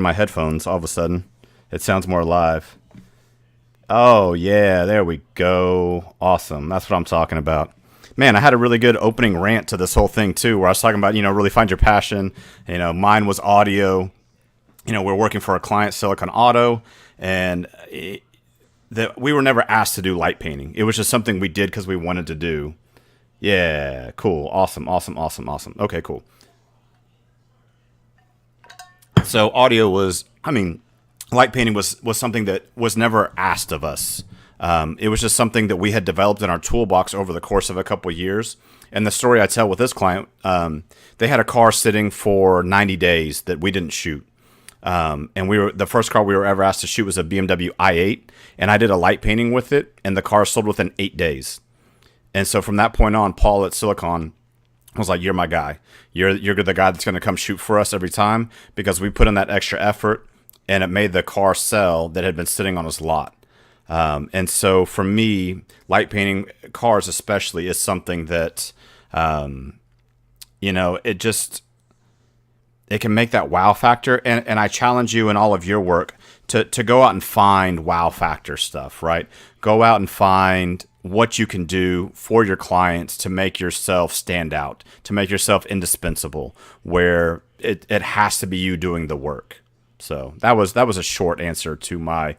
my headphones all of a sudden. It sounds more live. Oh, yeah, there we go. Awesome. That's what I'm talking about. Man, I had a really good opening rant to this whole thing, too, where I was talking about, really find your passion. Mine was audio. We're working for a client, Silicon Auto, and we were never asked to do light painting. It was just something we did because we wanted to do. Yeah, cool. Awesome. Okay, cool. So audio was, light painting was something that was never asked of us. It was just something that we had developed in our toolbox over the course of a couple of years. And the story I tell with this client, they had a car sitting for 90 days that we didn't shoot. And the first car we were ever asked to shoot was a BMW i8, and I did a light painting with it, and the car sold within 8 days. And so from that point on, Paul at Silicon was like, "You're my guy. You're the guy that's going to come shoot for us every time," because we put in that extra effort, and it made the car sell that had been sitting on his lot. And so for me, light painting cars especially is something that, it can make that wow factor. And I challenge you in all of your work to go out and find wow factor stuff, right? Go out and find what you can do for your clients to make yourself stand out, to make yourself indispensable, where it has to be you doing the work. So that was a short answer to my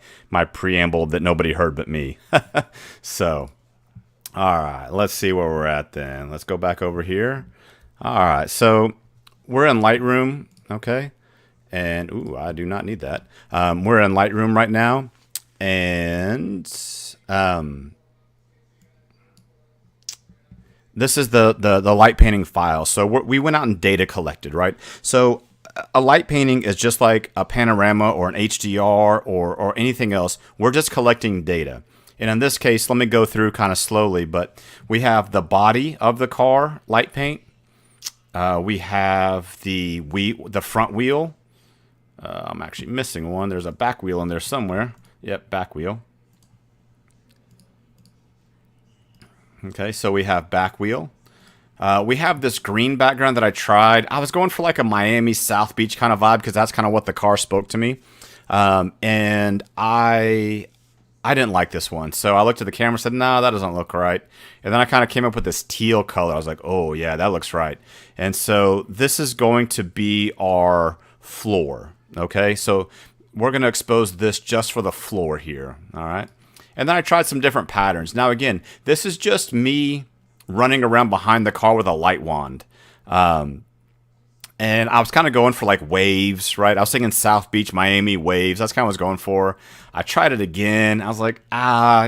preamble that nobody heard but me. So, all right, let's see where we're at then. Let's go back over here. All right, so we're in Lightroom, okay? And, I do not need that. We're in Lightroom right now, and this is the light painting file. So we went out and data collected, right? So a light painting is just like a panorama or an HDR or anything else. We're just collecting data. And in this case, let me go through kind of slowly, but we have the body of the car light paint. We have the front wheel. I'm actually missing one. There's a back wheel in there somewhere. Yep, back wheel. Okay, so we have back wheel. We have this green background that I tried. I was going for like a Miami South Beach kind of vibe because that's kind of what the car spoke to me. And I didn't like this one. So I looked at the camera and said, no, that doesn't look right. And then I kind of came up with this teal color. I was like, oh, yeah, that looks right. And so this is going to be our floor. Okay, so we're going to expose this just for the floor here. All right. And then I tried some different patterns. Now, again, this is just me running around behind the car with a light wand. And I was kind of going for like waves, right? I was thinking South Beach, Miami waves. That's kind of what I was going for. I tried it again. I was like,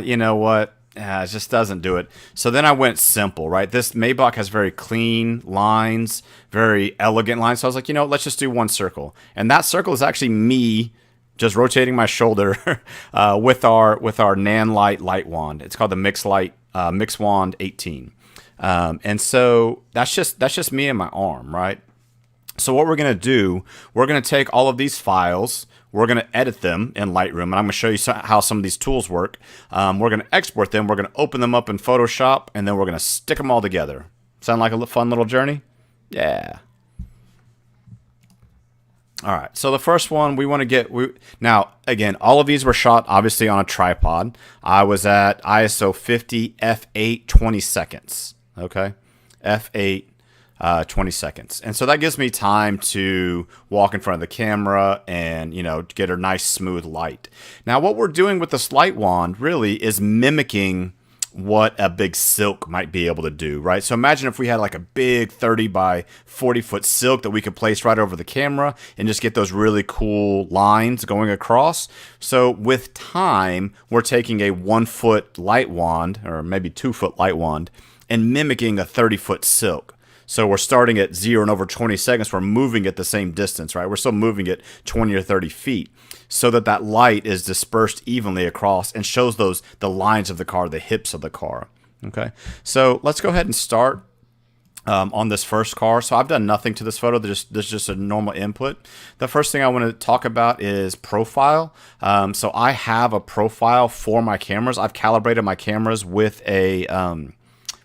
you know what? It just doesn't do it. So then I went simple, right? This Maybach has very clean lines, very elegant lines. So I was like, let's just do one circle. And that circle is actually me just rotating my shoulder with our Nanlite light wand. It's called the Mix Wand 18. And so that's just me and my arm, right? So what we're going to do, we're going to take all of these files, we're going to edit them in Lightroom, and I'm going to show you how some of these tools work. We're going to export them, we're going to open them up in Photoshop, and then we're going to stick them all together. Sound like a fun little journey? Yeah. All right, so the first one we want to get, now, again, all of these were shot, obviously, on a tripod. I was at ISO 50, f8, 20 seconds, okay? f8, 20 seconds. And so that gives me time to walk in front of the camera and, get a nice smooth light. Now, what we're doing with this light wand really is mimicking what a big silk might be able to do, right? So imagine if we had like a big 30 by 40 foot silk that we could place right over the camera and just get those really cool lines going across. So with time, we're taking a 1 foot light wand, or maybe 2 foot light wand, and mimicking a 30 foot silk. So we're starting at 0 and over 20 seconds. We're moving at the same distance, right? We're still moving at 20 or 30 feet so that light is dispersed evenly across and shows the lines of the car, the hips of the car. Okay, so let's go ahead and start on this first car. So I've done nothing to this photo. There's just a normal input. The first thing I want to talk about is profile. So I have a profile for my cameras. I've calibrated my cameras with a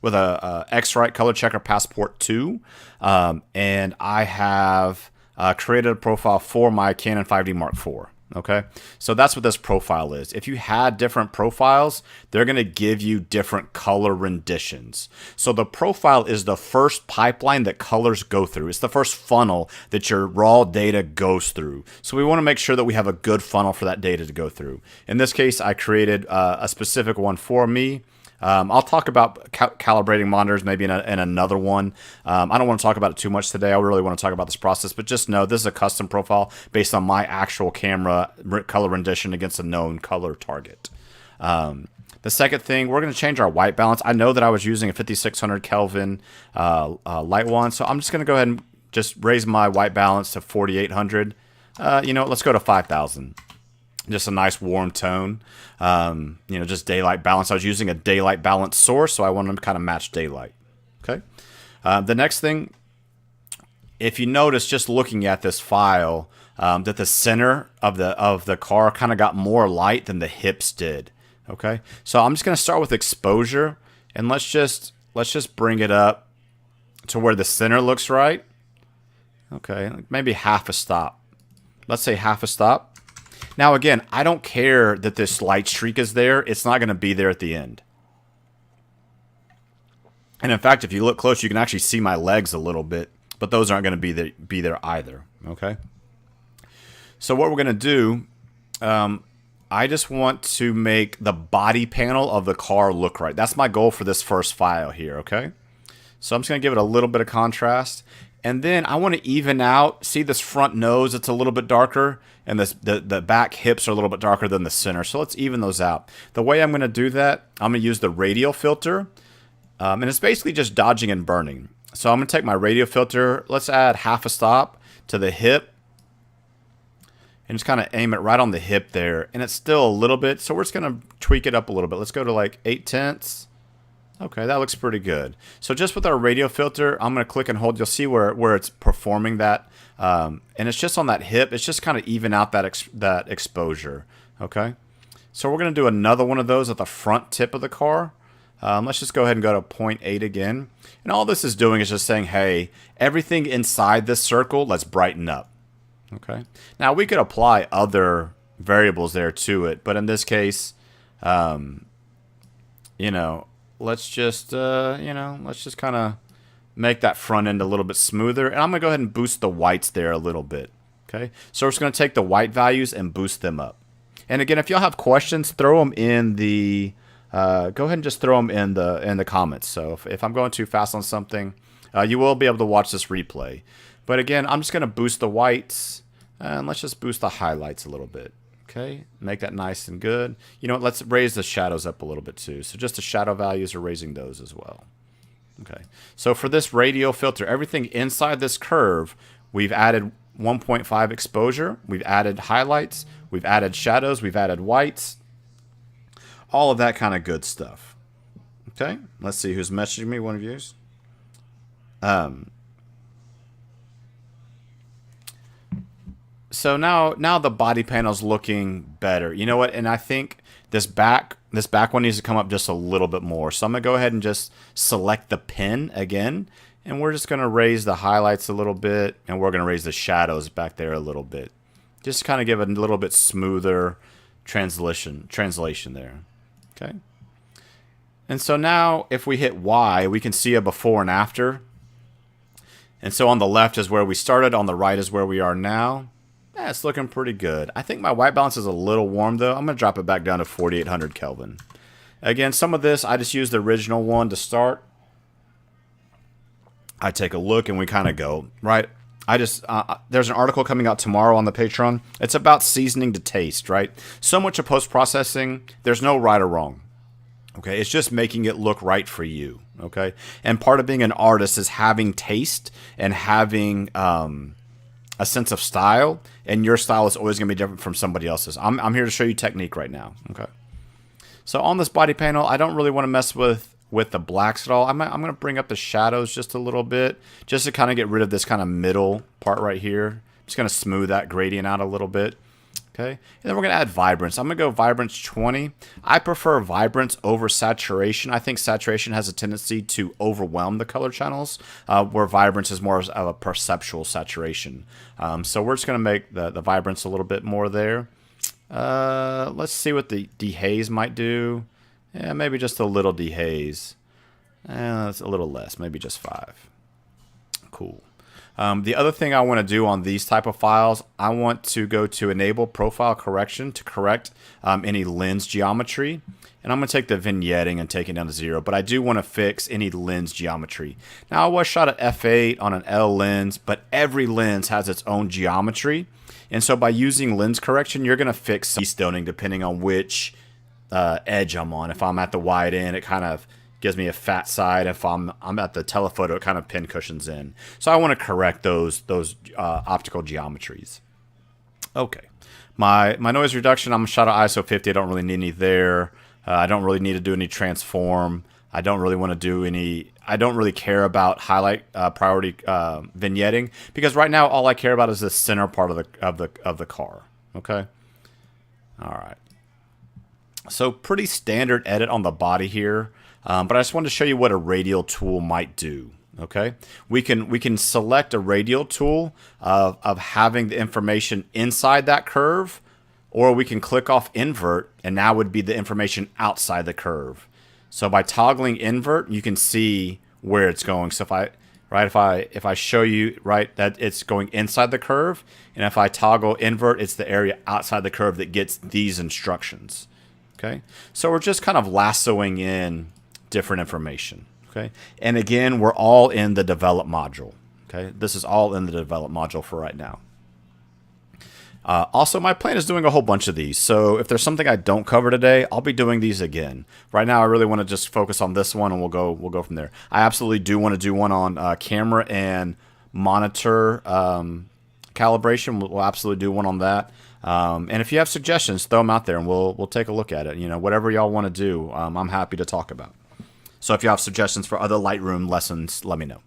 X-Rite Color Checker Passport 2, and I have created a profile for my Canon 5D Mark IV. Okay, so that's what this profile is. If you had different profiles, they're going to give you different color renditions. So the profile is the first pipeline that colors go through. It's the first funnel that your raw data goes through. So we want to make sure that we have a good funnel for that data to go through. In this case, I created a specific one for me. I'll talk about calibrating monitors maybe in another one. I don't want to talk about it too much today. I really want to talk about this process, but just know this is a custom profile based on my actual camera color rendition against a known color target. The second thing, we're going to change our white balance. I know that I was using a 5600 Kelvin light one, so I'm just going to go ahead and just raise my white balance to 4800. You know, let's go to 5000. Just a nice warm tone, you know, just daylight balance. I was using a daylight balance source, so I wanted to kind of match daylight. Okay. The next thing, if you notice, just looking at this file, that the center of the car kind of got more light than the hips did. Okay. So I'm just going to start with exposure, and let's just bring it up to where the center looks right. Okay, maybe half a stop. Let's say half a stop. Now, again, I don't care that this light streak is there. It's not going to be there at the end. And in fact, if you look close, you can actually see my legs a little bit, but those aren't going to be there either. Okay. So what we're going to do, I just want to make the body panel of the car look right. That's my goal for this first file here. Okay. So I'm just going to give it a little bit of contrast. And then I want to even out, see this front nose, it's a little bit darker, and the back hips are a little bit darker than the center. So let's even those out. The way I'm going to do that, I'm going to use the Radial Filter, and it's basically just dodging and burning. So I'm going to take my Radial Filter, let's add half a stop to the hip, and just kind of aim it right on the hip there. And it's still a little bit, so we're just going to tweak it up a little bit. Let's go to like 8/10. Okay, that looks pretty good. So just with our Radial Filter, I'm going to click and hold. You'll see where it's performing that. And it's just on that hip. It's just kind of even out that exposure. Okay. So we're going to do another one of those at the front tip of the car. Let's just go ahead and go to 0.8 again. And all this is doing is just saying, hey, everything inside this circle, let's brighten up. Okay. Now we could apply other variables there to it. But in this case, you know, let's just, let's just kind of make that front end a little bit smoother. And I'm going to go ahead and boost the whites there a little bit. Okay. So we're just going to take the white values and boost them up. And again, if y'all have questions, throw them in the, go ahead and just throw them in the comments. So if I'm going too fast on something, you will be able to watch this replay. But again, I'm just going to boost the whites, and let's just boost the highlights a little bit. Okay, make that nice and good. You know what, let's raise the shadows up a little bit too. So just the shadow values are raising those as well. Okay, so for this Radial Filter, everything inside this curve, we've added 1.5 exposure, we've added highlights, we've added shadows, we've added whites, all of that kind of good stuff. Okay, let's see who's messaging me, one of you. So now the body panel's looking better. You know what? And I think this back one needs to come up just a little bit more. So I'm going to go ahead and just select the pen again. And we're just going to raise the highlights a little bit. And we're going to raise the shadows back there a little bit. Just kind of give it a little bit smoother translation there. Okay. And so now if we hit Y, we can see a before and after. And so on the left is where we started. On the right is where we are now. Yeah, it's looking pretty good. I think my white balance is a little warm, though. I'm going to drop it back down to 4800 Kelvin. Again, some of this, I just used the original one to start. I take a look, and we kind of go, right? There's an article coming out tomorrow on the Patreon. It's about seasoning to taste, right? So much of post-processing, there's no right or wrong. Okay, it's just making it look right for you, okay? And part of being an artist is having taste and having a sense of style, and your style is always going to be different from somebody else's. I'm here to show you technique right now. Okay. So on this body panel, I don't really want to mess with the blacks at all. I'm going to bring up the shadows just a little bit, just to kind of get rid of this kind of middle part right here. I'm just going to smooth that gradient out a little bit. Okay, and then we're going to add Vibrance. I'm going to go Vibrance 20. I prefer Vibrance over Saturation. I think Saturation has a tendency to overwhelm the color channels, where Vibrance is more of a perceptual saturation. So we're just going to make the Vibrance a little bit more there. Let's see what the dehaze might do. Yeah, maybe just a little dehaze. That's a little less, maybe just 5. Cool. The other thing I want to do on these type of files, I want to go to Enable Profile Correction to correct any lens geometry. And I'm going to take the vignetting and take it down to 0. But I do want to fix any lens geometry. Now, I was shot at f8 on an L lens, but every lens has its own geometry. And so by using lens correction, you're going to fix stoning depending on which edge I'm on. If I'm at the wide end, it kind of gives me a fat side. If I'm at the telephoto, it kind of pin cushions in. So I want to correct those optical geometries. Okay, my noise reduction, I'm shot at ISO 50. I don't really need any there. I don't really need to do any transform. I don't really want to do any. I don't really care about highlight priority vignetting, because right now all I care about is the center part of the car. Okay. All right. So pretty standard edit on the body here. But I just wanted to show you what a radial tool might do. Okay, we can select a radial tool of having the information inside that curve, or we can click off invert, and now would be the information outside the curve. So by toggling invert, you can see where it's going. So if I show you that it's going inside the curve, and if I toggle invert, it's the area outside the curve that gets these instructions. Okay, so we're just kind of lassoing in different information. Okay, and again, we're all in the develop module. Okay, this is all in the develop module for right now. Also, my plan is doing a whole bunch of these, so if there's something I don't cover today, I'll be doing these again. Right now, I really want to just focus on this one, and we'll go from there. I absolutely do want to do one on camera and monitor calibration. We'll absolutely do one on that. And if you have suggestions, throw them out there, and we'll take a look at it. You know, whatever y'all want to do, I'm happy to talk about. So if you have suggestions for other Lightroom lessons, let me know.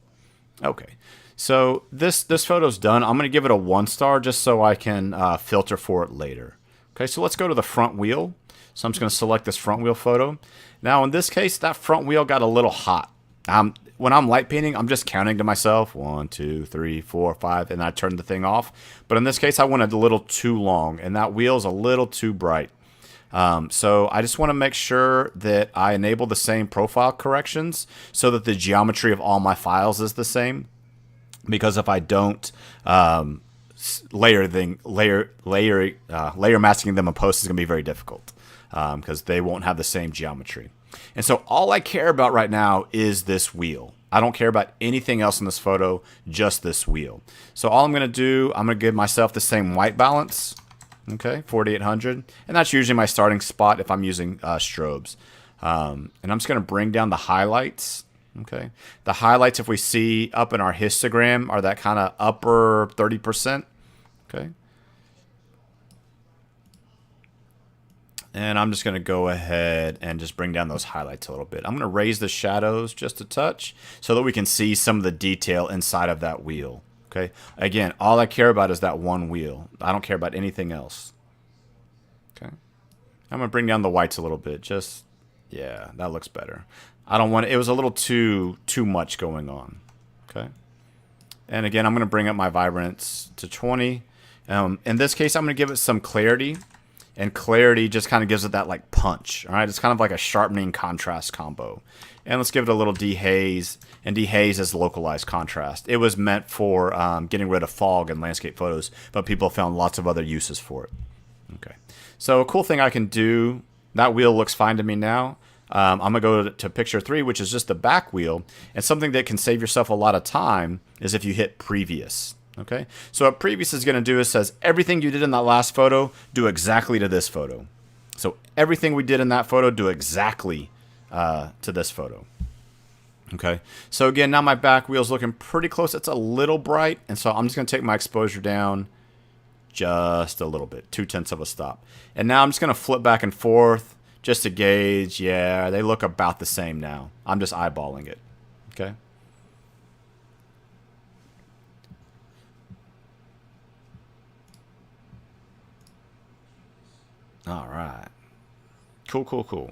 Okay, so this photo's done. I'm going to give it a 1 star just so I can filter for it later. Okay, so let's go to the front wheel. So I'm just going to select this front wheel photo. Now in this case, that front wheel got a little hot. When I'm light painting, I'm just counting to myself, 1, 2, 3, 4, 5, and I turn the thing off. But in this case, I went a little too long, and that wheel's a little too bright. So I just want to make sure that I enable the same profile corrections so that the geometry of all my files is the same. Because if I don't, layer masking them in post is going to be very difficult, because they won't have the same geometry. And so all I care about right now is this wheel. I don't care about anything else in this photo, just this wheel. So all I'm going to do, I'm going to give myself the same white balance. Okay, 4800, and that's usually my starting spot if I'm using strobes. And I'm just going to bring down the highlights. Okay, the highlights, if we see up in our histogram, are that kind of upper 30%. Okay, and I'm just going to go ahead and just bring down those highlights a little bit. I'm going to raise the shadows just a touch so that we can see some of the detail inside of that wheel. Okay, again, all I care about is that one wheel. I don't care about anything else. Okay, I'm going to bring down the whites a little bit. Just, yeah, that looks better. I don't want it was a little too much going on. Okay, and again, I'm going to bring up my Vibrance to 20. In this case, I'm going to give it some clarity, and clarity just kind of gives it that like punch. All right, it's kind of like a sharpening contrast combo. And let's give it a little dehaze, and dehaze is localized contrast. It was meant for getting rid of fog in landscape photos, but people found lots of other uses for it. Okay, so a cool thing I can do, that wheel looks fine to me now. I'm going to go to picture 3, which is just the back wheel, and something that can save yourself a lot of time is if you hit previous. Okay, so what previous is going to do is says everything you did in that last photo, do exactly to this photo. So everything we did in that photo, do exactly to this photo. Okay, so again, now my back wheel's looking pretty close. It's a little bright, and so I'm just going to take my exposure down just a little bit, 0.2 of a stop. And now I'm just going to flip back and forth just to gauge. Yeah, they look about the same now. I'm just eyeballing it. Okay. All right. Cool, cool, cool.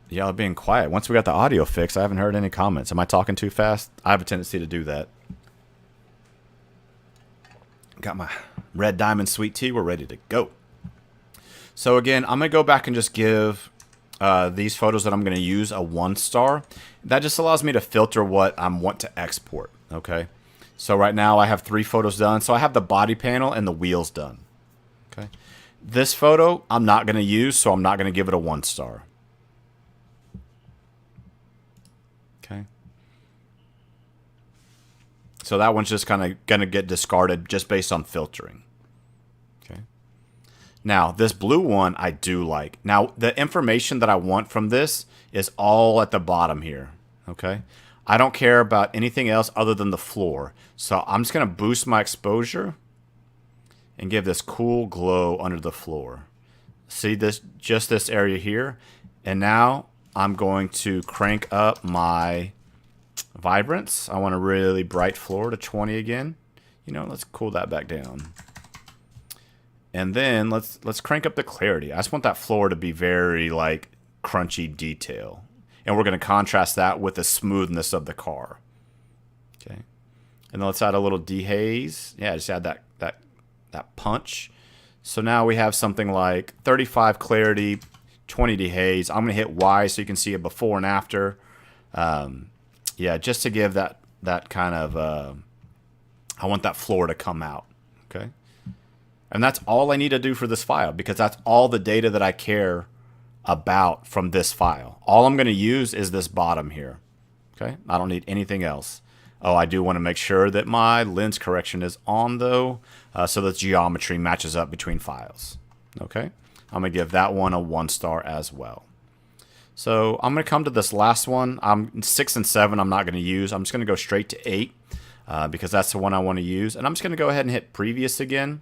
Y'all being quiet. Once we got the audio fixed, I haven't heard any comments. Am I talking too fast? I have a tendency to do that. Got my red diamond sweet tea. We're ready to go. So again, I'm going to go back and just give these photos that I'm going to use a 1 star. That just allows me to filter what I want to export. Okay. So right now I have 3 photos done. So I have the body panel and the wheels done. Okay. This photo I'm not going to use, so I'm not going to give it a 1 star. Okay. So that one's just kind of going to get discarded just based on filtering. Okay. Now, this blue one I do like. Now, the information that I want from this is all at the bottom here. Okay. I don't care about anything else other than the floor. So I'm just going to boost my exposure and give this cool glow under the floor. See this, just this area here. And now I'm going to crank up my Vibrance. I want a really bright floor to 20 again. You know, let's cool that back down. And then let's crank up the clarity. I just want that floor to be very like crunchy detail. And we're going to contrast that with the smoothness of the car. Okay. And then let's add a little dehaze. Yeah, just add that punch. So now we have something like 35 clarity, 20 dehaze. I'm going to hit Y so you can see it before and after. Yeah, just to give that kind of, I want that floor to come out, okay? And that's all I need to do for this file because that's all the data that I care about from this file. All I'm going to use is this bottom here, okay? I don't need anything else. Oh, I do want to make sure that my lens correction is on though, so the geometry matches up between files, okay? I'm going to give that one a 1 star as well. So I'm going to come to this last one. 6 and 7 I'm not going to use. I'm just going to go straight to 8 because that's the one I want to use. And I'm just going to go ahead and hit previous again.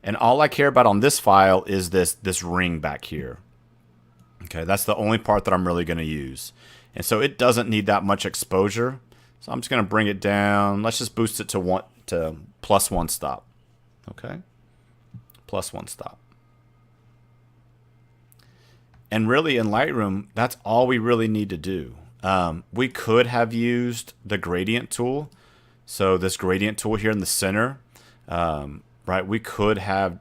And all I care about on this file is this ring back here. Okay, that's the only part that I'm really going to use. And so it doesn't need that much exposure. So I'm just going to bring it down. Let's just boost it to +1 stop. Okay, +1 stop. And really in Lightroom, that's all we really need to do. We could have used the gradient tool. So this gradient tool here in the center, right? We could have,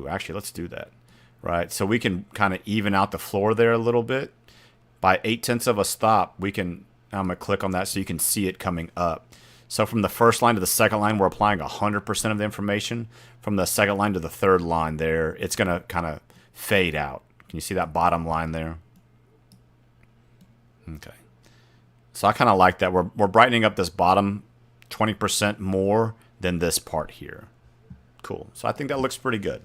actually let's do that, right? So we can kind of even out the floor there a little bit. By 0.8 of a stop, I'm gonna click on that so you can see it coming up. So from the first line to the second line, we're applying 100% of the information. From the second line to the third line there, it's gonna kind of fade out. Can you see that bottom line there? Okay. So I kind of like that. We're brightening up this bottom 20% more than this part here. Cool. So I think that looks pretty good.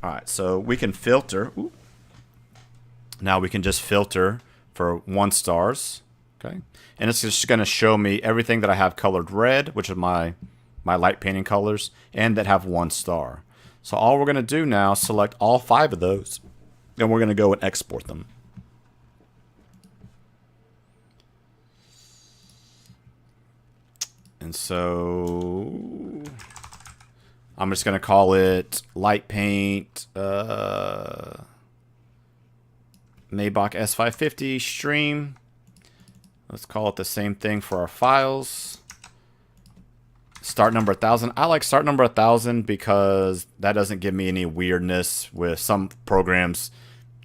All right. So we can filter. Ooh. Now we can just filter for 1 stars. Okay. And it's just going to show me everything that I have colored red, which is my light painting colors, and that have 1 star. So all we're going to do now is select all 5 of those. Then we're going to go and export them. And so I'm just going to call it light paint Maybach S550 stream. Let's call it the same thing for our files. Start number 1000. I like start number 1000 because that doesn't give me any weirdness with some programs.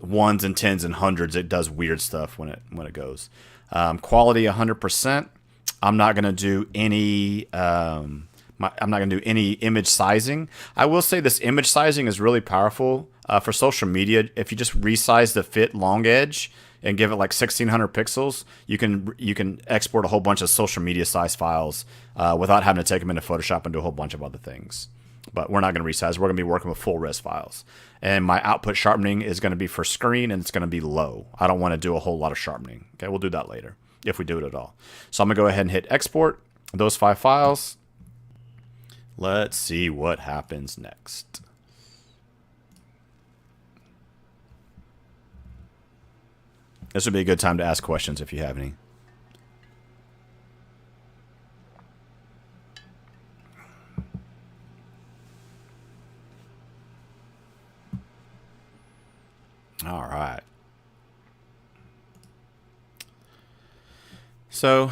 1s and 10s and 100s, it does weird stuff when it goes. Quality 100%. I'm not going to do any I'm not going to do any image sizing. I will say this image sizing is really powerful for social media. If you just resize the fit long edge and give it like 1600 pixels, you can export a whole bunch of social media size files without having to take them into Photoshop and do a whole bunch of other things. But we're not going to resize. We're going to be working with full res files. And my output sharpening is going to be for screen, and it's going to be low. I don't want to do a whole lot of sharpening. Okay, we'll do that later if we do it at all. So I'm going to go ahead and hit export those 5 files. Let's see what happens next. This would be a good time to ask questions if you have any. All right. So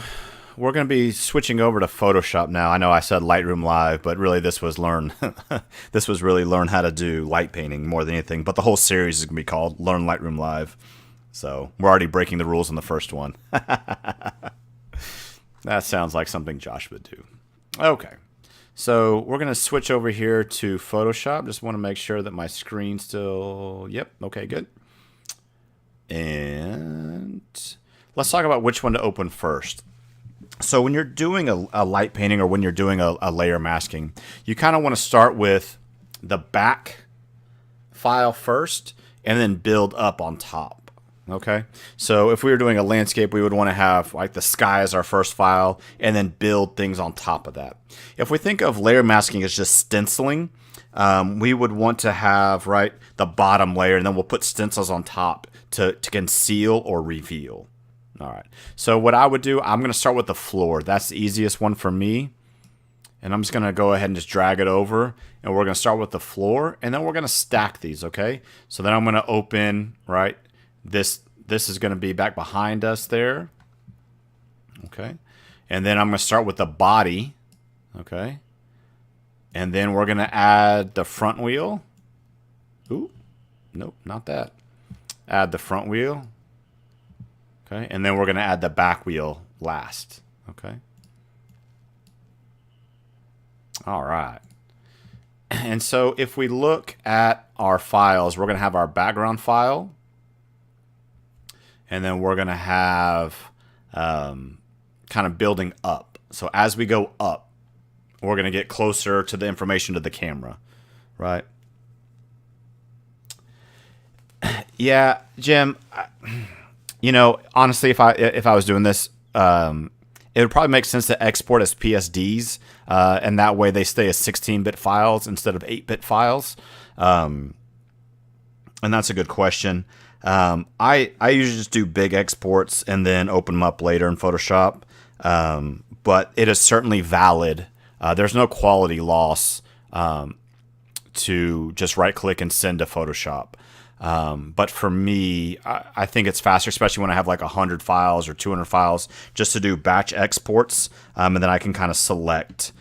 we're going to be switching over to Photoshop now. I know I said Lightroom Live, but really this was this was really learn how to do light painting more than anything. But the whole series is going to be called Learn Lightroom Live. So we're already breaking the rules on the first one. That sounds like something Josh would do. Okay. So we're going to switch over here to Photoshop. Just want to make sure that my screen's still... Yep. Okay, good. And let's talk about which one to open first. So when you're doing a light painting or when you're doing a layer masking, you kind of want to start with the back file first and then build up on top. Okay, so if we were doing a landscape, we would want to have like the sky as our first file and then build things on top of that. If we think of layer masking as just stenciling, we would want to have the bottom layer, and then we'll put stencils on top to conceal or reveal. All right, so what I would do, I'm going to start with the floor. That's the easiest one for me. And I'm just going to go ahead and just drag it over. And we're going to start with the floor, and then we're going to stack these, okay? So then I'm going to open, this is going to be back behind us there. Okay. And then I'm going to start with the body. Okay. And then we're going to add the front wheel. Ooh. Nope, not that. Add the front wheel. Okay. And then we're going to add the back wheel last. Okay. All right. And so if we look at our files, we're going to have our background file. And then we're going to have kind of building up. So as we go up, we're going to get closer to the information to the camera, right? Yeah, Jim, honestly, if I was doing this, it would probably make sense to export as PSDs, and that way they stay as 16-bit files instead of 8-bit files. And that's a good question. I usually just do big exports and then open them up later in Photoshop. But it is certainly valid. There's no quality loss to just right click and send to Photoshop. But for me, I think it's faster, especially when I have like 100 files or 200 files, just to do batch exports. And then I can kind of select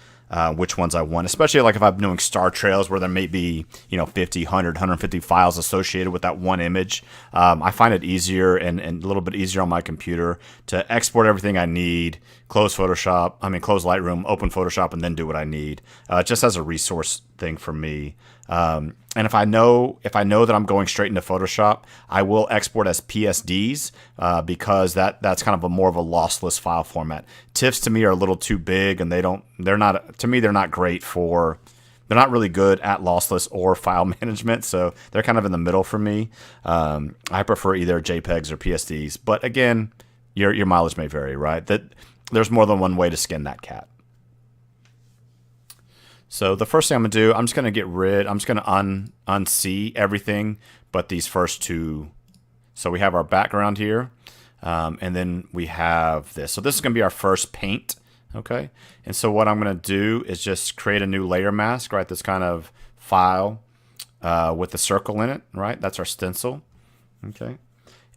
which ones I want, especially like if I'm doing star trails where there may be 50, 100, 150 files associated with that one image. I find it easier and a little bit easier on my computer to export everything I need, close Lightroom, open Photoshop, and then do what I need, just as a resource thing for me. And if I know that I'm going straight into Photoshop, I will export as PSDs because that's kind of a more of a lossless file format. TIFFs to me are a little too big, and they're not great for. They're not really good at lossless or file management, so they're kind of in the middle for me. I prefer either JPEGs or PSDs, but again, your mileage may vary, right? That there's more than one way to skin that cat. So the first thing I'm going to do, I'm just going to unsee everything but these first two. So we have our background here, and then we have this. So this is going to be our first paint, okay? And so what I'm going to do is just create a new layer mask, right? This kind of file with the circle in it, right? That's our stencil, okay?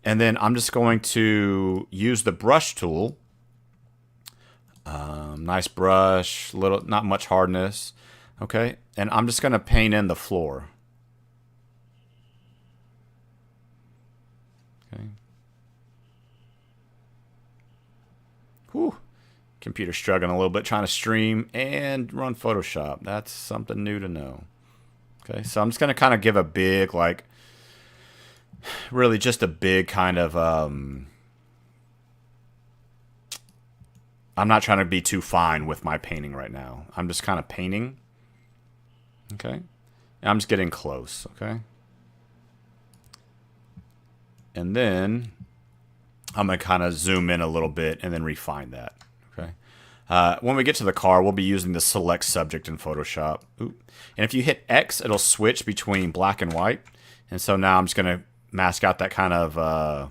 And then I'm just going to use the brush tool. Nice brush, not much hardness. Okay, and I'm just going to paint in the floor. Okay. Whew. Computer struggling a little bit trying to stream and run Photoshop. That's something new to know. Okay, so I'm just going to kind of give a big, really just a big kind of, I'm not trying to be too fine with my painting right now. I'm just kind of painting. Okay, and I'm just getting close, okay? And then I'm going to kind of zoom in a little bit and then refine that, okay? When we get to the car, we'll be using the select subject in Photoshop. Ooh. And if you hit X, it'll switch between black and white. And so now I'm just going to mask out that kind of, I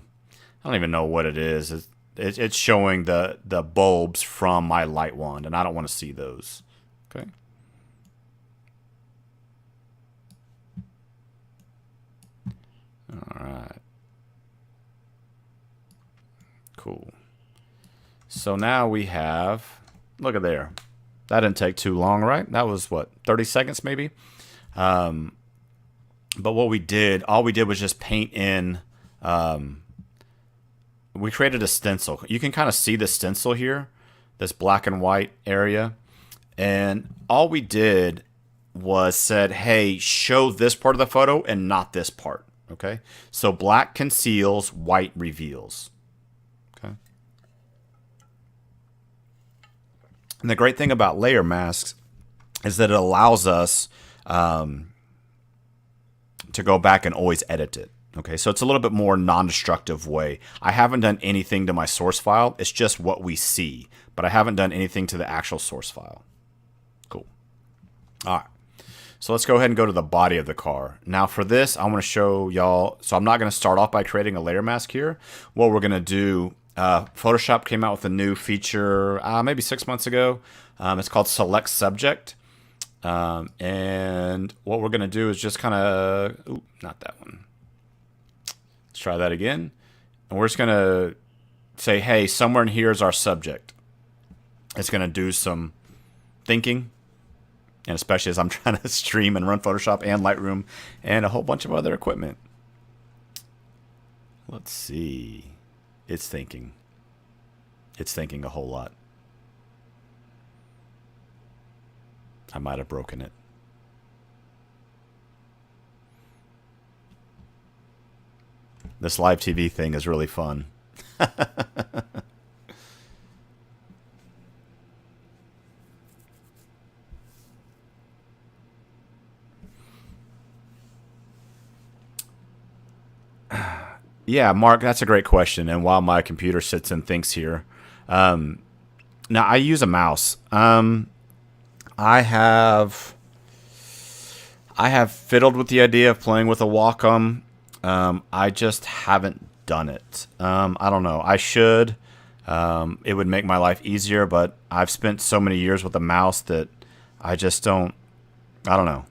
don't even know what it is. It's showing the bulbs from my light wand, and I don't want to see those, okay? All right. Cool. So now we have, look at there. That didn't take too long, right? That was what, 30 seconds maybe? But what we did, all we did was just paint in, we created a stencil. You can kind of see the stencil here, this black and white area. And all we did was said, hey, show this part of the photo and not this part. Okay. So black conceals, white reveals. Okay. And the great thing about layer masks is that it allows us to go back and always edit it. Okay, so it's a little bit more non-destructive way. I haven't done anything to my source file. It's just what we see, but I haven't done anything to the actual source file. Cool. All right. So let's go ahead and go to the body of the car. Now for this, I want to show y'all. So I'm not going to start off by creating a layer mask here. What we're going to do, Photoshop came out with a new feature maybe 6 months ago. It's called Select Subject. And what we're going to do is just kind of, not that one. Let's try that again. And we're just going to say, hey, somewhere in here is our subject. It's going to do some thinking. And especially as I'm trying to stream and run Photoshop and Lightroom and a whole bunch of other equipment. Let's see. It's thinking. It's thinking a whole lot. I might have broken it. This live TV thing is really fun. Yeah, Mark, that's a great question. And while my computer sits and thinks here, now I use a mouse. I have fiddled with the idea of playing with a Wacom. I just haven't done it. I don't know. I should. It would make my life easier, but I've spent so many years with a mouse that I just don't. I don't know.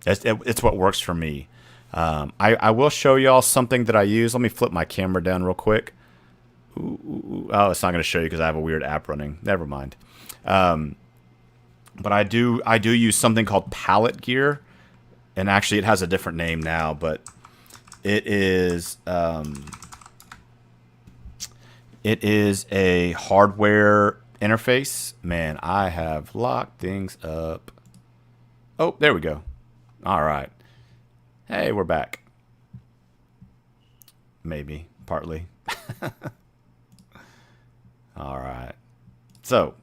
It's what works for me. I will show y'all something that I use. Let me flip my camera down real quick. Oh, it's not going to show you because I have a weird app running. Never mind. But I do use something called palette gear, and actually it has a different name now, but it is a hardware interface. Man, I have locked things up. Oh, there we go. All right. Hey, we're back. Maybe, partly. All right. So,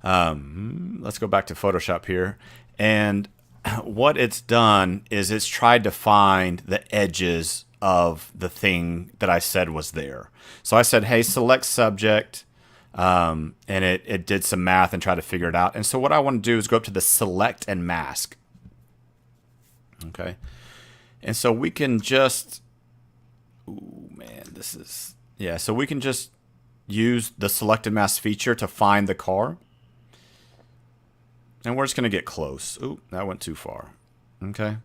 let's go back to Photoshop here. And what it's done is it's tried to find the edges of the thing that I said was there. So I said, hey, select subject. And it did some math and tried to figure it out. And so what I want to do is go up to the select and mask. Okay. And so we can just, ooh, man, this is, yeah. So we can just use the select and mask feature to find the car. And we're just going to get close. Ooh, that went too far. Okay.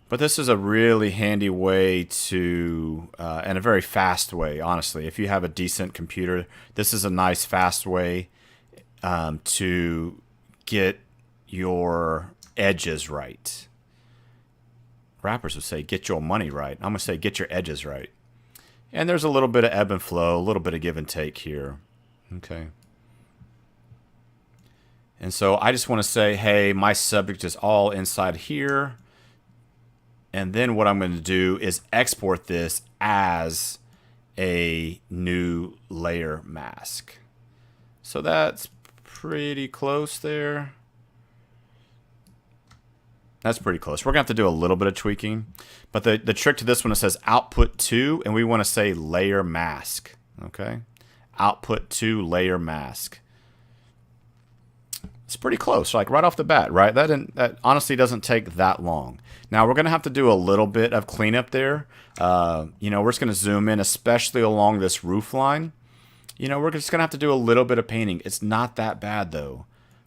But this is a really handy way to, and a very fast way, honestly. If you have a decent computer, this is a nice, fast way to get your edges right. Rappers would say, get your money right. I'm going to say, get your edges right. And there's a little bit of ebb and flow, a little bit of give and take here. Okay. And so I just want to say, hey, my subject is all inside here. And then what I'm going to do is export this as a new layer mask. So that's pretty close there. That's pretty close. We're going to have to do a little bit of tweaking. But the trick to this one, it says output to, and we want to say layer mask. Okay? Output to layer mask. It's pretty close, like right off the bat, right? That honestly doesn't take that long. Now we're going to have to do a little bit of cleanup there. We're just going to zoom in, especially along this roof line. We're just going to have to do a little bit of painting. It's not that bad though,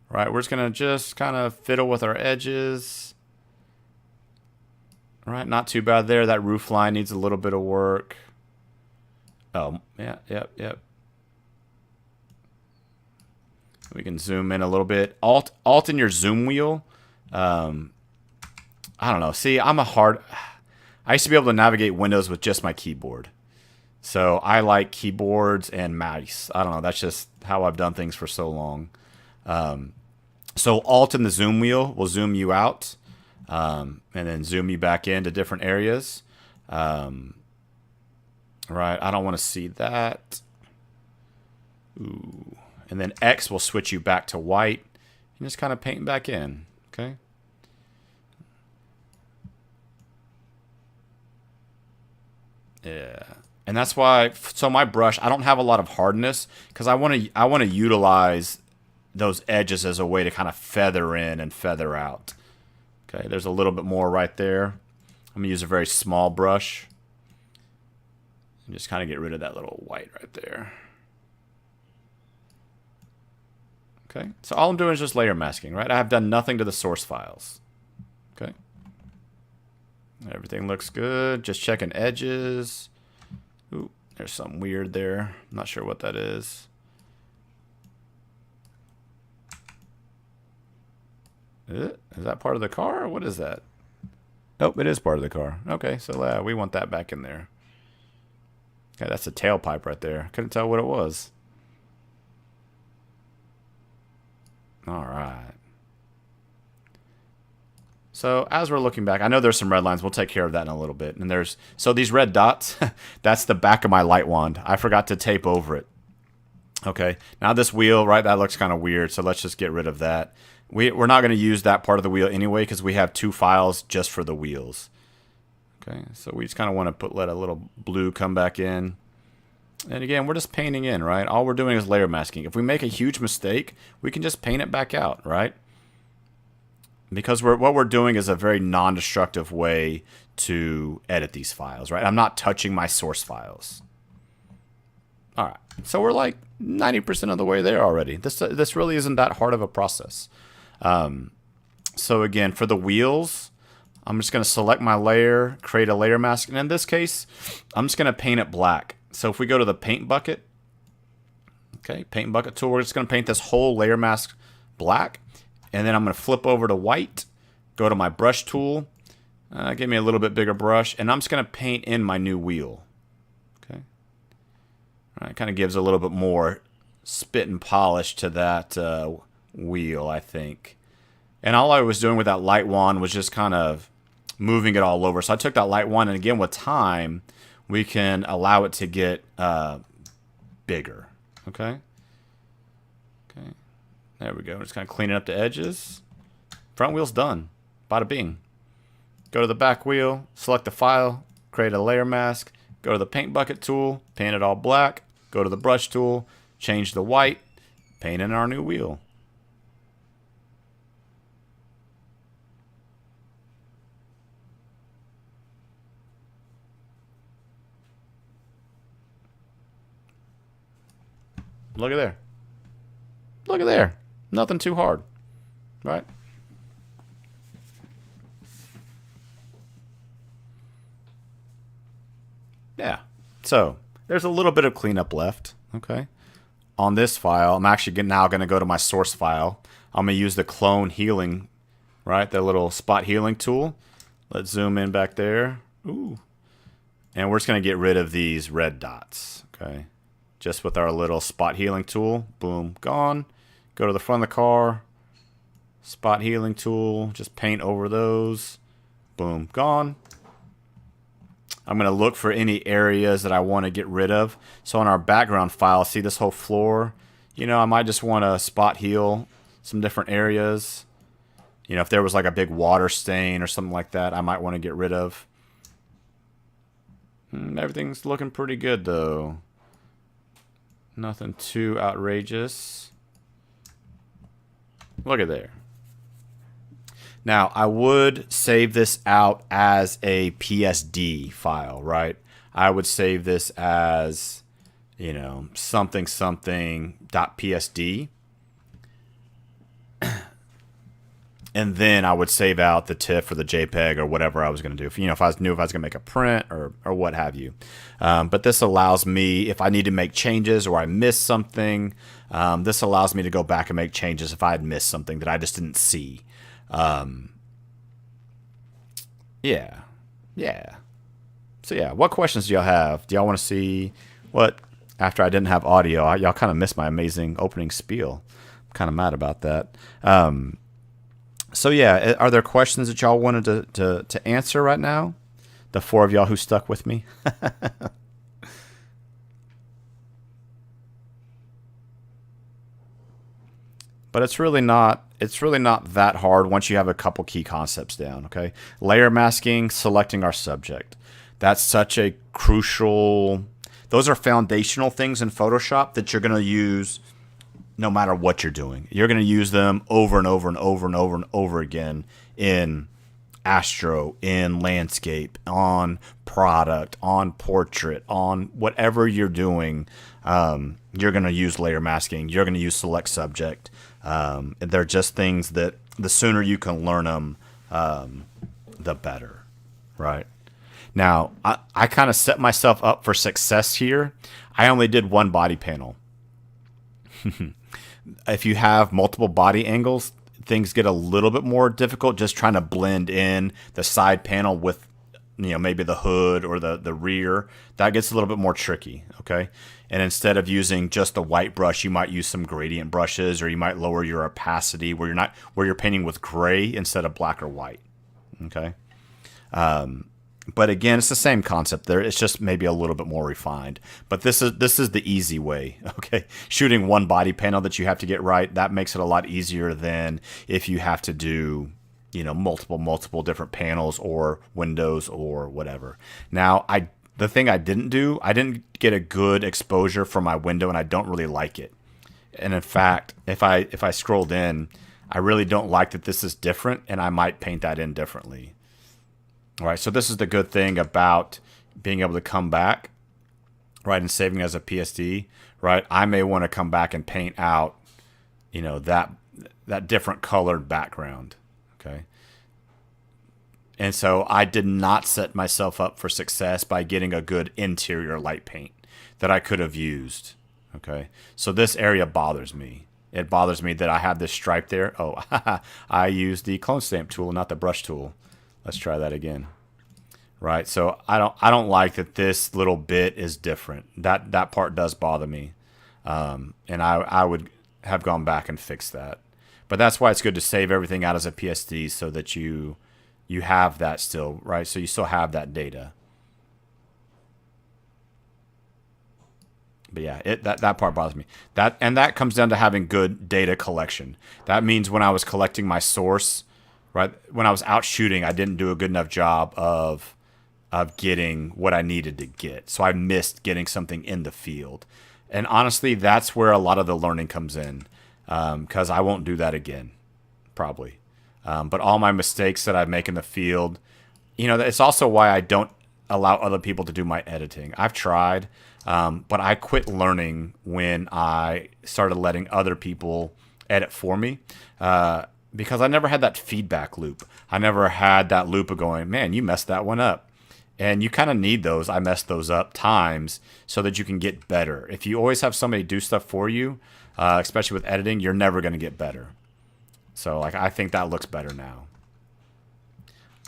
right? We're just going to just kind of fiddle with our edges. Right, not too bad there. That roof line needs a little bit of work. Oh, yeah, yep. We can zoom in a little bit. Alt in your zoom wheel. I don't know. See, I used to be able to navigate Windows with just my keyboard. So I like keyboards and mouse. I don't know. That's just how I've done things for so long. So Alt in the zoom wheel will zoom you out, and then zoom you back into different areas. Right. I don't want to see that. Ooh. And then X will switch you back to white and just kind of paint back in. Okay. Yeah. And that's why, so my brush, I don't have a lot of hardness because I want to utilize those edges as a way to kind of feather in and feather out. Okay, there's a little bit more right there. I'm going to use a very small brush and just kind of get rid of that little white right there. Okay, so all I'm doing is just layer masking, right? I have done nothing to the source files. Okay. Everything looks good. Just checking edges. Ooh, there's something weird there. I'm not sure what that is. Is that part of the car? What is that? Oh, it is part of the car. Okay, so we want that back in there. Okay, that's a tailpipe right there. Couldn't tell what it was. All right. So as we're looking back, I know there's some red lines. We'll take care of that in a little bit. And so these red dots, that's the back of my light wand. I forgot to tape over it. Okay, now this wheel, right, that looks kind of weird. So let's just get rid of that. We're not going to use that part of the wheel anyway because we have two files just for the wheels. Okay, so we just kind of want to let a little blue come back in. And again, we're just painting in, right? All we're doing is layer masking. If we make a huge mistake, we can just paint it back out, right? Because what we're doing is a very non-destructive way to edit these files, right? I'm not touching my source files. All right, so we're like 90% of the way there already. This really isn't that hard of a process. So again, for the wheels, I'm just going to select my layer, create a layer mask, and in this case, I'm just going to paint it black. So if we go to the paint bucket, okay, paint bucket tool, we're just going to paint this whole layer mask black. And then I'm going to flip over to white, go to my brush tool, give me a little bit bigger brush, and I'm just going to paint in my new wheel. Okay. All right, kind of gives a little bit more spit and polish to that wheel, I think. And all I was doing with that light wand was just kind of moving it all over. So I took that light wand, and again, with time, we can allow it to get bigger. Okay. Okay. There we go. Just kind of cleaning up the edges. Front wheel's done. Bada bing. Go to the back wheel, select the file, create a layer mask, go to the paint bucket tool, paint it all black, go to the brush tool, change the white, paint in our new wheel. Look at there. Look at there. Nothing too hard, right? Yeah. So there's a little bit of cleanup left. Okay. On this file, I'm actually now going to go to my source file. I'm going to use the clone healing, right? The little spot healing tool. Let's zoom in back there. Ooh. And we're just going to get rid of these red dots. Okay. Just with our little spot healing tool. Boom. Gone. Go to the front of the car, spot healing tool, just paint over those. Boom, gone. I'm going to look for any areas that I want to get rid of. So on our background file, see this whole floor? You know, I might just want to spot heal some different areas. You know, if there was like a big water stain or something like that, I might want to get rid of. Everything's looking pretty good though. Nothing too outrageous. Look at there. Now, I would save this out as a PSD file, right? I would save this as, you know, something .psd. and then I would save out the TIFF or the JPEG or whatever I was going to do. If, if I knew if I was going to make a print or what have you. But this allows me, if I need to make changes or I missed something, this allows me to go back and make changes if I had missed something that I just didn't see. Yeah. So yeah, what questions do y'all have? Do y'all want to see what, after I didn't have audio, y'all kind of missed my amazing opening spiel. I'm kind of mad about that. So yeah, are there questions that y'all wanted to answer right now? The four of y'all who stuck with me. But it's really not that hard once you have a couple key concepts down, okay? Layer masking, selecting our subject. That's such a crucial, those are foundational things in Photoshop that you're going to use no matter what you're doing. You're going to use them over and over and over and over and over again in Astro, in landscape, on product, on portrait, on whatever you're doing. You're going to use layer masking. You're going to use select subject. They're just things that the sooner you can learn them, the better, right? Now, I kind of set myself up for success here. I only did one body panel. If you have multiple body angles, things get a little bit more difficult just trying to blend in the side panel with, maybe the hood or the rear. That gets a little bit more tricky, okay? And instead of using just the white brush, you might use some gradient brushes, or you might lower your opacity where you're painting with gray instead of black or white, okay? But again, it's the same concept there. It's just maybe a little bit more refined. But this is the easy way, okay? Shooting one body panel that you have to get right, that makes it a lot easier than if you have to do, multiple different panels or windows or whatever. Now, the thing I didn't do, I didn't get a good exposure for my window, and I don't really like it. And in fact, if I scrolled in, I really don't like that this is different, and I might paint that in differently. All right, so this is the good thing about being able to come back, right, and saving as a PSD, right? I may want to come back and paint out, that different colored background, okay? And so I did not set myself up for success by getting a good interior light paint that I could have used, okay? So this area bothers me. It bothers me that I have this stripe there. Oh, I used the clone stamp tool, not the brush tool. Let's try that again. Right, so I don't like that this little bit is different. That part does bother me, and I would have gone back and fixed that. But that's why it's good to save everything out as a PSD so that you have that still, right? So you still have that data. But yeah, that part bothers me. That comes down to having good data collection. That means when I was collecting my source, right, when I was out shooting, I didn't do a good enough job of getting what I needed to get. So I missed getting something in the field. And honestly, that's where a lot of the learning comes in, because I won't do that again, probably. But all my mistakes that I make in the field, it's also why I don't allow other people to do my editing. I've tried, but I quit learning when I started letting other people edit for me, because I never had that feedback loop. I never had that loop of going, man, you messed that one up. And you kind of need those I messed those up times so that you can get better. If you always have somebody do stuff for you, especially with editing, you're never going to get better. So I think that looks better now.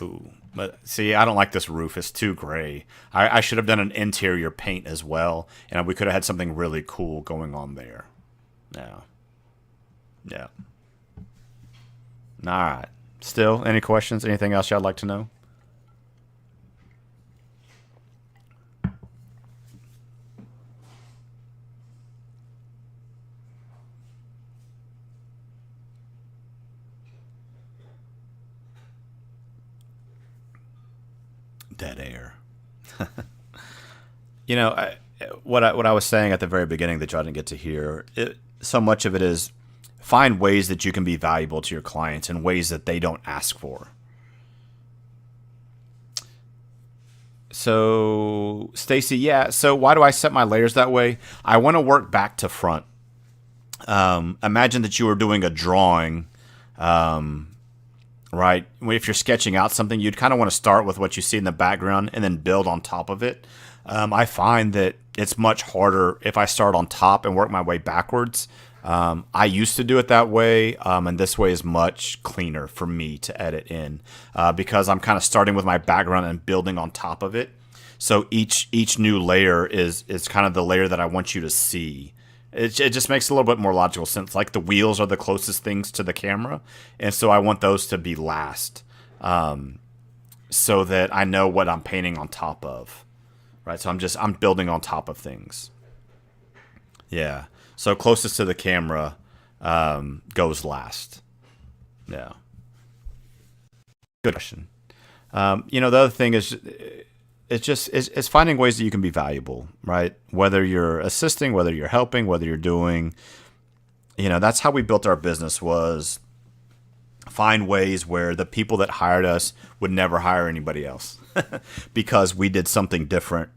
Ooh, but see, I don't like this roof. It's too gray. I should have done an interior paint as well, and we could have had something really cool going on there. Yeah. All right. Still, any questions? Anything else y'all like to know? Dead air. What I was saying at the very beginning that y'all didn't get to hear, so much of it is find ways that you can be valuable to your clients in ways that they don't ask for. So, Stacy, yeah. So why do I set my layers that way? I want to work back to front. Imagine that you were doing a drawing, right? If you're sketching out something, you'd kind of want to start with what you see in the background and then build on top of it. I find that it's much harder if I start on top and work my way backwards. I used to do it that way, and this way is much cleaner for me to edit in because I'm kind of starting with my background and building on top of it. So each new layer is kind of the layer that I want you to see. It just makes a little bit more logical sense. Like the wheels are the closest things to the camera, and so I want those to be last, so that I know what I'm painting on top of, right? So I'm building on top of things. Yeah. So closest to the camera goes last. Yeah. Good question. The other thing is, it's finding ways that you can be valuable, right? Whether you're assisting, whether you're helping, whether you're doing, that's how we built our business, was find ways where the people that hired us would never hire anybody else because we did something different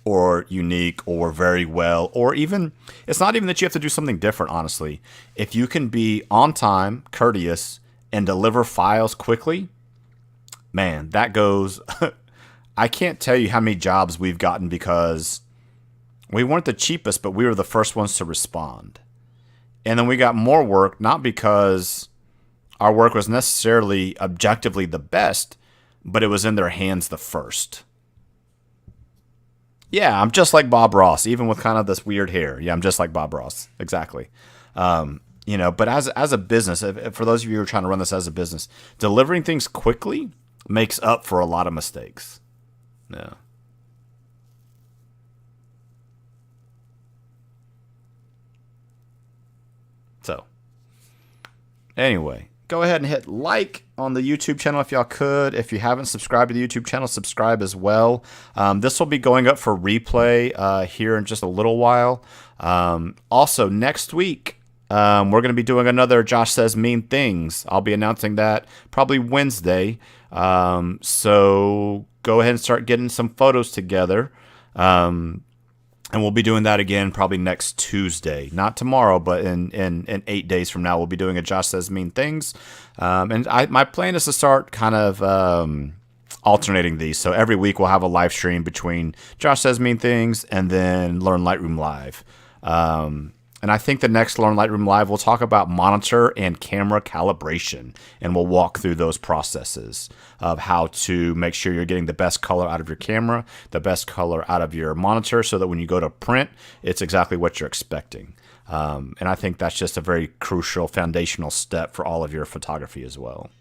or unique or very well, or even, it's not even that you have to do something different, honestly. If you can be on time, courteous, and deliver files quickly, man, that goes... I can't tell you how many jobs we've gotten because we weren't the cheapest, but we were the first ones to respond. And then we got more work, not because our work was necessarily objectively the best, but it was in their hands the first. Yeah, I'm just like Bob Ross, even with kind of this weird hair. Yeah, I'm just like Bob Ross. Exactly. But as a business, for those of you who are trying to run this as a business, delivering things quickly makes up for a lot of mistakes. Yeah. So, anyway, go ahead and hit like on the YouTube channel if y'all could. If you haven't subscribed to the YouTube channel, subscribe as well. This will be going up for replay here in just a little while. Also, next week, we're going to be doing another Josh Says Mean Things. I'll be announcing that probably Wednesday. So go ahead and start getting some photos together. And we'll be doing that again probably next Tuesday. Not tomorrow, but in 8 days from now, we'll be doing a Josh Says Mean Things. My plan is to start kind of alternating these. So every week we'll have a live stream between Josh Says Mean Things and then Learn Lightroom Live. And I think the next Learn Lightroom Live, we'll talk about monitor and camera calibration, and we'll walk through those processes of how to make sure you're getting the best color out of your camera, the best color out of your monitor, so that when you go to print, it's exactly what you're expecting. And I think that's just a very crucial foundational step for all of your photography as well.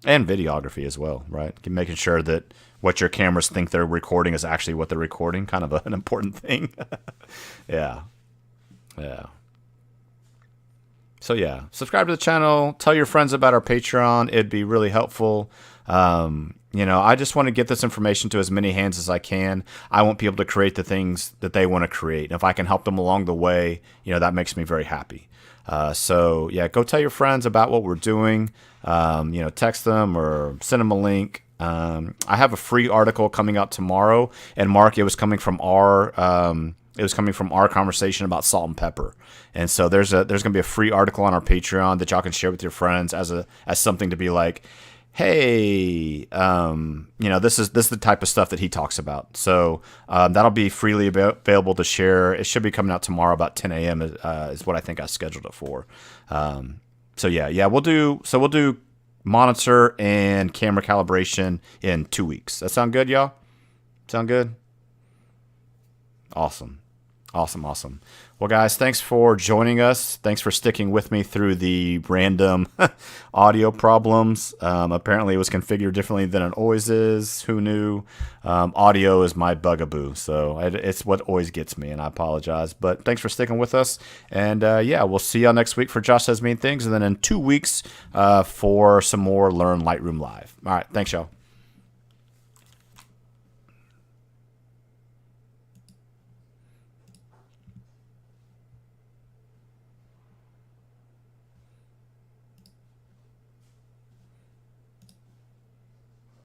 And videography as well, right? Making sure that what your cameras think they're recording is actually what they're recording, kind of an important thing. Yeah. Yeah. So yeah, subscribe to the channel. Tell your friends about our Patreon. It'd be really helpful. I just want to get this information to as many hands as I can. I want people to create the things that they want to create. And if I can help them along the way, that makes me very happy. So yeah, go tell your friends about what we're doing. Text them or send them a link. I have a free article coming out tomorrow. And Mark, it was coming from our conversation about salt and pepper. And so there's going to be a free article on our Patreon that y'all can share with your friends as something to be like, hey, this is the type of stuff that he talks about. So that'll be freely available to share. It should be coming out tomorrow about 10 a.m. Is what I think I scheduled it for. We'll do monitor and camera calibration in 2 weeks. That sound good, y'all? Sound good? Awesome. Well, guys, thanks for joining us. Thanks for sticking with me through the random audio problems. Apparently, it was configured differently than it always is. Who knew? Audio is my bugaboo, so it's what always gets me, and I apologize. But thanks for sticking with us. And, we'll see y'all next week for Josh Says Mean Things, and then in 2 weeks for some more Learn Lightroom Live. All right, thanks, y'all.